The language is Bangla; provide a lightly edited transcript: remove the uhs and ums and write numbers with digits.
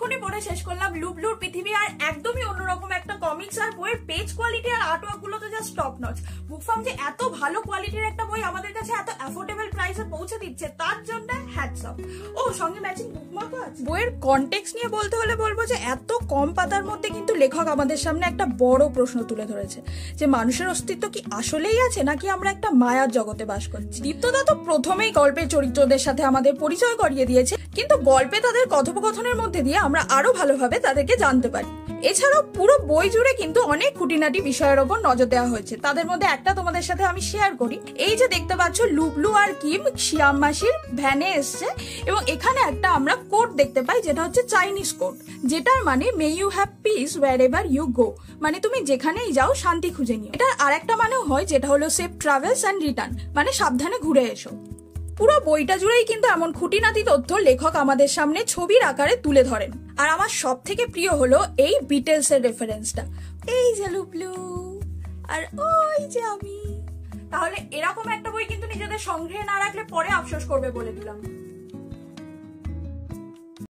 এক্ষুনি পড়ে শেষ করলাম লুবলুর পৃথিবী, আর একদমই অন্যরকম একটা কমিক্স। আর বইয়ের পেজ কোয়ালিটি আর আর্টওয়ার্ক গুলো তো জাস্ট টপ নচ। বুকফার্ম যে এত ভালো কোয়ালিটির একটা বই আমাদের কাছে এত অ্যাফোর্ডেবল প্রাইসে পৌঁছে দিচ্ছে, তার জন্য হ্যাটস অফ। ও সঙ্গে ম্যাচিং বুকমার্কও আছে। বইয়ের কনটেক্সট নিয়ে বলতে হলে বলবো যে এত কম পাতার মধ্যে কিন্তু লেখক আমাদের সামনে একটা বড় প্রশ্ন তুলে ধরেছে, যে মানুষের অস্তিত্ব কি আসলেই আছে, নাকি আমরা একটা মায়ার জগতে বাস করছি। দীপ্তদা তো প্রথমেই গল্পের চরিত্রদের সাথে আমাদের পরিচয় করিয়ে দিয়েছে, কিন্তু গল্পে তাদের কথোপকথনের মধ্যে দিয়ে আমরা আরো ভালোভাবে তাদেরকে জানতে পারি। এছাড়াও পুরো বই জুড়ে কিন্তু অনেক খুঁটিনাটি বিষয়ের ওপর নজর দেওয়া হয়েছে। তাদের মধ্যে একটা তোমাদের সাথে আমি শেয়ার করি। এই যে দেখতে পাচ্ছ, লুবলু আর কিম শিয়াম মাসির ভ্যানে এসছে, এবং এখানে একটা আমরা কোড দেখতে পাই, যেটা হচ্ছে চাইনিজ কোড, যেটার মানে may you have peace wherever you go, মানে তুমি যেখানেই যাও শান্তি খুঁজে নিও। এটা আর একটা মানেও হয়, যেটা হলো সেফ ট্রাভেলস অ্যান্ড রিটার্ন, মানে সাবধানে ঘুরে এসো। পুরো বইটা জুড়েই কিন্তু এমন খুঁটিনাটি তথ্য লেখক আমাদের সামনে ছবির আকারে তুলে ধরেন। আর আমার সব থেকে প্রিয় হলো এই বিটেলস এর রেফারেন্সটা, এই যে লুবলু আর ওই যে আমি। তাহলে এরকম একটা বই কিন্তু নিজেদের সংগ্রহে না রাখলে পরে আফসোস করবে, বলে দিলাম।